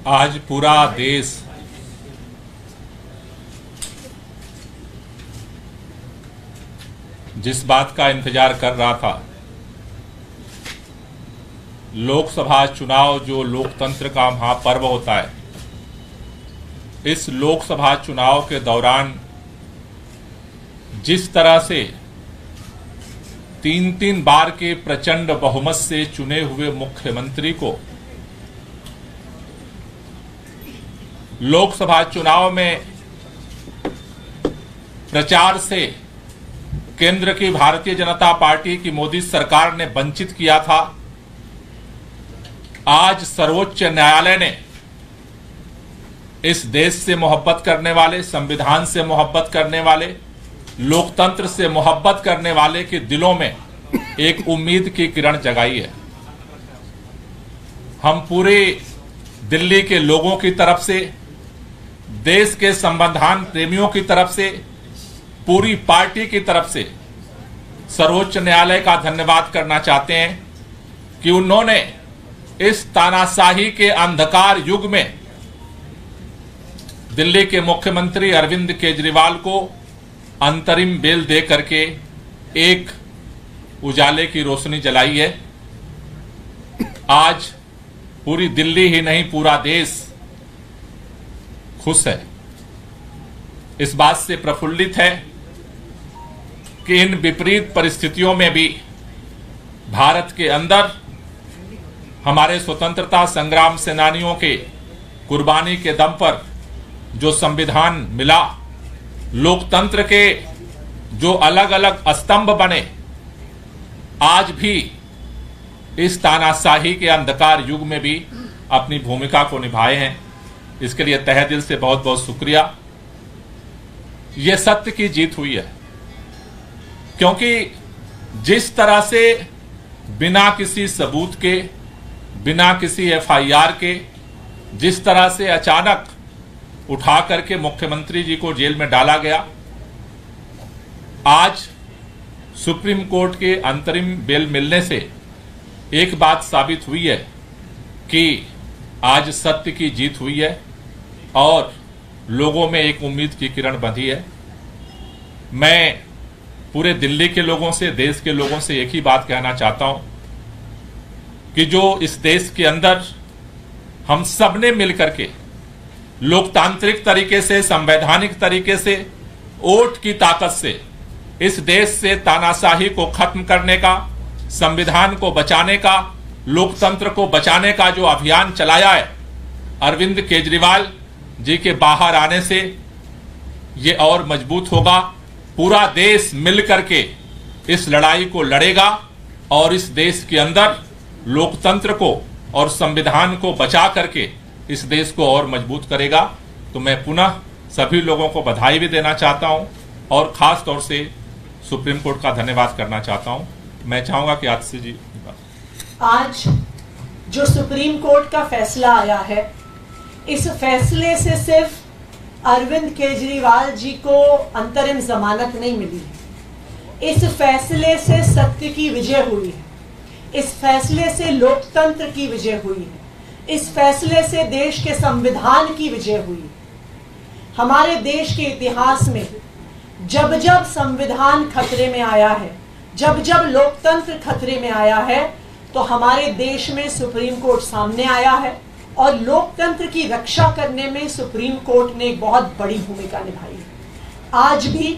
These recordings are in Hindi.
आज पूरा देश जिस बात का इंतजार कर रहा था, लोकसभा चुनाव जो लोकतंत्र का महापर्व होता है, इस लोकसभा चुनाव के दौरान जिस तरह से 3-3 बार के प्रचंड बहुमत से चुने हुए मुख्यमंत्री को लोकसभा चुनाव में प्रचार से केंद्र की भारतीय जनता पार्टी की मोदी सरकार ने वंचित किया था, आज सर्वोच्च न्यायालय ने इस देश से मोहब्बत करने वाले, संविधान से मोहब्बत करने वाले, लोकतंत्र से मोहब्बत करने वाले के दिलों में एक उम्मीद की किरण जगाई है। हम पूरे दिल्ली के लोगों की तरफ से, देश के संविधान प्रेमियों की तरफ से, पूरी पार्टी की तरफ से सर्वोच्च न्यायालय का धन्यवाद करना चाहते हैं कि उन्होंने इस तानाशाही के अंधकार युग में दिल्ली के मुख्यमंत्री अरविंद केजरीवाल को अंतरिम बेल दे करके एक उजाले की रोशनी जलाई है। आज पूरी दिल्ली ही नहीं, पूरा देश खुश है, इस बात से प्रफुल्लित है कि इन विपरीत परिस्थितियों में भी भारत के अंदर हमारे स्वतंत्रता संग्राम सेनानियों के कुर्बानी के दम पर जो संविधान मिला, लोकतंत्र के जो अलग अलग स्तंभ बने, आज भी इस तानाशाही के अंधकार युग में भी अपनी भूमिका को निभाए हैं। इसके लिए तहे दिल से बहुत बहुत शुक्रिया। यह सत्य की जीत हुई है, क्योंकि जिस तरह से बिना किसी सबूत के, बिना किसी एफआईआर के, जिस तरह से अचानक उठा करके मुख्यमंत्री जी को जेल में डाला गया, आज सुप्रीम कोर्ट के अंतरिम बेल मिलने से एक बात साबित हुई है कि आज सत्य की जीत हुई है और लोगों में एक उम्मीद की किरण बंधी है। मैं पूरे दिल्ली के लोगों से, देश के लोगों से एक ही बात कहना चाहता हूं कि जो इस देश के अंदर हम सब ने मिलकर के लोकतांत्रिक तरीके से, संवैधानिक तरीके से, वोट की ताकत से इस देश से तानाशाही को खत्म करने का, संविधान को बचाने का, लोकतंत्र को बचाने का जो अभियान चलाया है, अरविंद केजरीवाल जी के बाहर आने से ये और मजबूत होगा। पूरा देश मिलकर के इस लड़ाई को लड़ेगा और इस देश के अंदर लोकतंत्र को और संविधान को बचा करके इस देश को और मजबूत करेगा। तो मैं पुनः सभी लोगों को बधाई भी देना चाहता हूं और खास तौर से सुप्रीम कोर्ट का धन्यवाद करना चाहता हूं। मैं चाहूंगा कि आतिशी जी, आज जो सुप्रीम कोर्ट का फैसला आया है, इस फैसले से सिर्फ अरविंद केजरीवाल जी को अंतरिम जमानत नहीं मिली है, इस फैसले से सत्य की विजय हुई है, इस फैसले से लोकतंत्र की विजय हुई है, इस फैसले से देश के संविधान की विजय हुई है। हमारे देश के इतिहास में जब जब संविधान खतरे में आया है, जब जब लोकतंत्र खतरे में आया है, तो हमारे देश में सुप्रीम कोर्ट सामने आया है और लोकतंत्र की रक्षा करने में सुप्रीम कोर्ट ने एक बहुत बड़ी भूमिका निभाई है। आज भी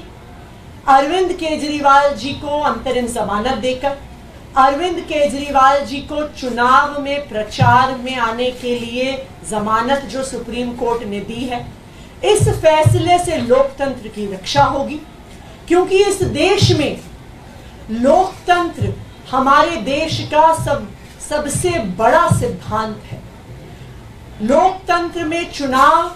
अरविंद केजरीवाल जी को अंतरिम जमानत देकर, अरविंद केजरीवाल जी को चुनाव में प्रचार में आने के लिए जमानत जो सुप्रीम कोर्ट ने दी है, इस फैसले से लोकतंत्र की रक्षा होगी, क्योंकि इस देश में लोकतंत्र हमारे देश का सबसे बड़ा सिद्धांत है। लोकतंत्र में चुनाव,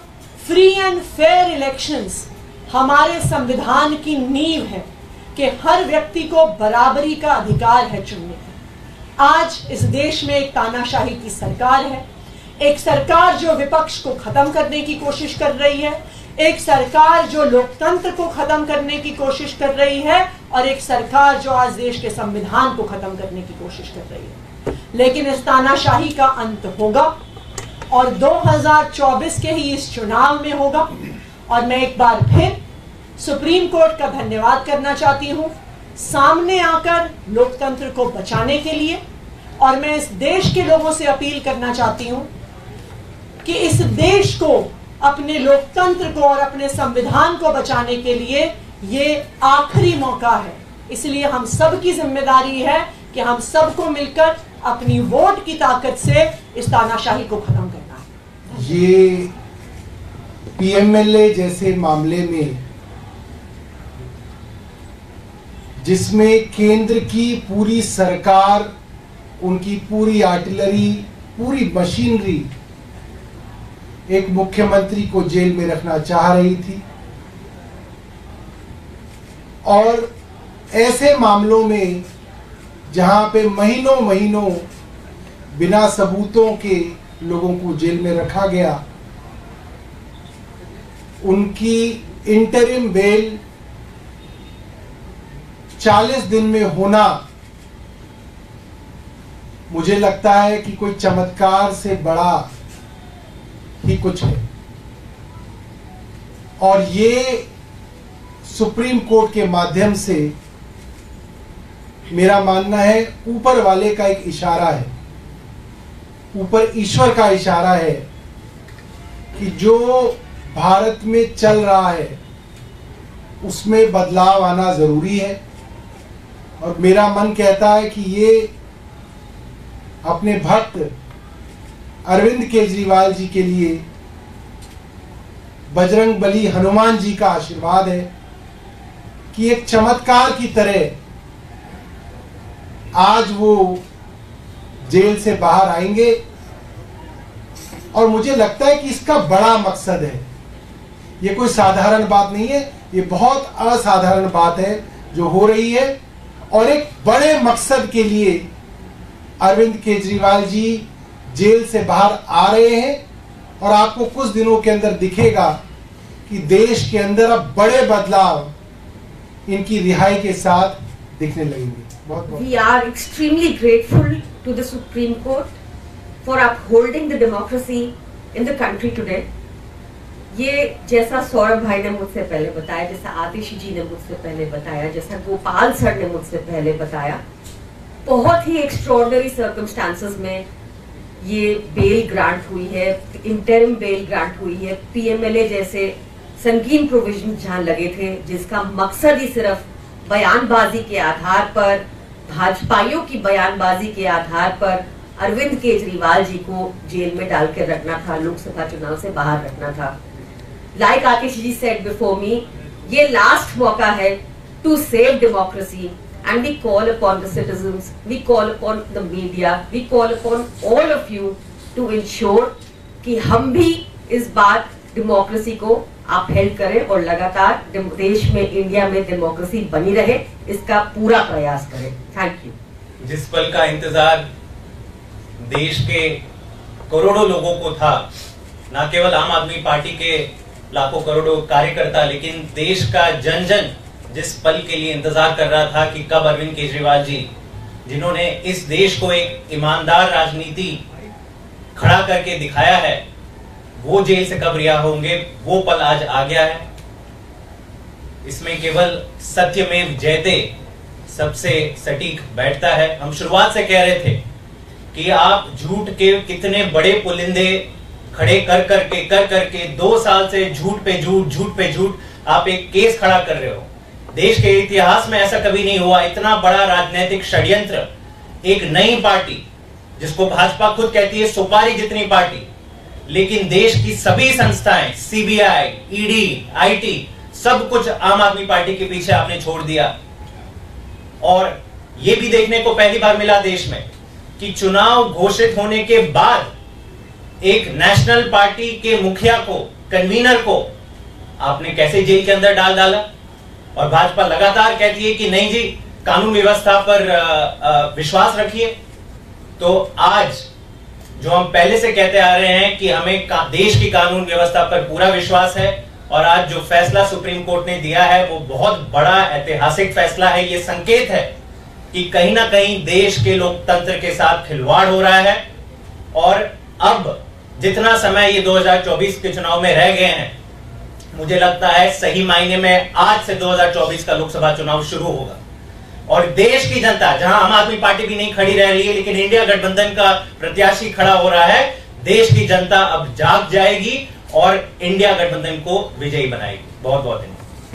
फ्री एंड फेयर इलेक्शंस हमारे संविधान की नींव है कि हर व्यक्ति को बराबरी का अधिकार है चुनने का। आज इस देश में एक तानाशाही की सरकार है, एक सरकार जो विपक्ष को खत्म करने की कोशिश कर रही है, एक सरकार जो लोकतंत्र को खत्म करने की कोशिश कर रही है और एक सरकार जो आज देश के संविधान को खत्म करने की कोशिश कर रही है। लेकिन इस तानाशाही का अंत होगा और 2024 के ही इस चुनाव में होगा। और मैं एक बार फिर सुप्रीम कोर्ट का धन्यवाद करना चाहती हूं सामने आकर लोकतंत्र को बचाने के लिए। और मैं इस देश के लोगों से अपील करना चाहती हूं कि इस देश को, अपने लोकतंत्र को और अपने संविधान को बचाने के लिए ये आखिरी मौका है। इसलिए हम सब की जिम्मेदारी है कि हम सबको मिलकर अपनी वोट की ताकत से इस तानाशाही को खत्म करना है। ये पीएमएलए जैसे मामले में जिसमें केंद्र की पूरी सरकार, उनकी पूरी आर्टिलरी, पूरी मशीनरी एक मुख्यमंत्री को जेल में रखना चाह रही थी, और ऐसे मामलों में जहां पे महीनों महीनों बिना सबूतों के लोगों को जेल में रखा गया, उनकी इंटरिम बेल 40 दिन में होना, मुझे लगता है कि कोई चमत्कार से बड़ा ही कुछ है। और ये सुप्रीम कोर्ट के माध्यम से मेरा मानना है ऊपर वाले का एक इशारा है, ऊपर ईश्वर का इशारा है कि जो भारत में चल रहा है उसमें बदलाव आना जरूरी है। और मेरा मन कहता है कि ये अपने भक्त अरविंद केजरीवाल जी के लिए बजरंग बली हनुमान जी का आशीर्वाद है कि एक चमत्कार की तरह आज वो जेल से बाहर आएंगे। और मुझे लगता है कि इसका बड़ा मकसद है, ये कोई साधारण बात नहीं है, ये बहुत असाधारण बात है जो हो रही है। और एक बड़े मकसद के लिए अरविंद केजरीवाल जी जेल से बाहर आ रहे हैं। और आपको कुछ दिनों के अंदर दिखेगा कि देश के अंदर अब बड़े बदलाव इनकी रिहाई के साथ दिखने लगेंगे। We are extremely grateful to the Supreme Court for upholding the democracy in the country today. ये जैसा सौरभ भाई ने मुझसे पहले बताया, जैसा आतिशी जी ने मुझसे पहले बताया, जैसा गोपाल सर ने मुझसे पहले बताया, बहुत ही एक्स्ट्रॉर्डनरी सर्कमस्टांसेस में ये बेल ग्रांट हुई है, इंटरिम बेल ग्रांट हुई है। पीएमएलए जैसे संगीन प्रोविजन जहां लगे थे, जिसका मकसद ही सिर्फ बयानबाजी के आधार पर, भाजपाइयों की बयानबाजी के आधार पर अरविंद केजरीवाल जी को जेल में डाल के रखना था, लोकसभा चुनाव से बाहर रखना था। Like Atish ji said before me, ये लास्ट मौका है to save democracy, and we call upon the citizens, we call upon the media, we call upon all of you to ensure कि हम भी इस बार डेमोक्रेसी को अपहेल्ड करें और लगातार देश में, इंडिया में डेमोक्रेसी बनी रहे, इसका पूरा प्रयास करें। Thank you. जिस पल का इंतजार देश के करोड़ों लोगों को था, न केवल आम आदमी पार्टी के लाखों करोड़ों कार्यकर्ता, लेकिन देश का जन जन जिस पल के लिए इंतजार कर रहा था कि कब अरविंद केजरीवाल जी, जिन्होंने इस देश को एक ईमानदार राजनीति खड़ा करके दिखाया है, वो जेल से कब रिहा होंगे, वो पल आज आ गया है। इसमें केवल सत्यमेव जयते सबसे सटीक बैठता है। हम शुरुआत से कह रहे थे कि आप झूठ के कितने बड़े पुलिंदे खड़े कर करके 2 साल से झूठ पे झूठ आप एक केस खड़ा कर रहे हो। देश के इतिहास में ऐसा कभी नहीं हुआ, इतना बड़ा राजनीतिक षड्यंत्र। एक नई पार्टी जिसको भाजपा खुद कहती है सुपारी जितनी पार्टी, लेकिन देश की सभी संस्थाएं, सीबीआई, ईडी, आईटी, सब कुछ आम आदमी पार्टी के पीछे आपने छोड़ दिया। और यह भी देखने को पहली बार मिला देश में कि चुनाव घोषित होने के बाद एक नेशनल पार्टी के मुखिया को, कन्वीनर को आपने कैसे जेल के अंदर डाला। और भाजपा लगातार कहती है कि नहीं जी, कानून व्यवस्था पर विश्वास रखिए। तो आज जो हम पहले से कहते आ रहे हैं कि हमें देश की कानून व्यवस्था पर पूरा विश्वास है, और आज जो फैसला सुप्रीम कोर्ट ने दिया है वो बहुत बड़ा ऐतिहासिक फैसला है। ये संकेत है कि कहीं ना कहीं देश के लोकतंत्र के साथ खिलवाड़ हो रहा है। और अब जितना समय ये 2024 के चुनाव में रह गए हैं, मुझे लगता है सही मायने में आज से 2024 का लोकसभा चुनाव शुरू होगा और देश की जनता, जहां आम आदमी पार्टी भी नहीं खड़ी रह रही है लेकिन इंडिया गठबंधन का प्रत्याशी खड़ा हो रहा है, देश की जनता अब जाग जाएगी और इंडिया गठबंधन को विजयी बनाएगी। बहुत बहुत धन्यवाद।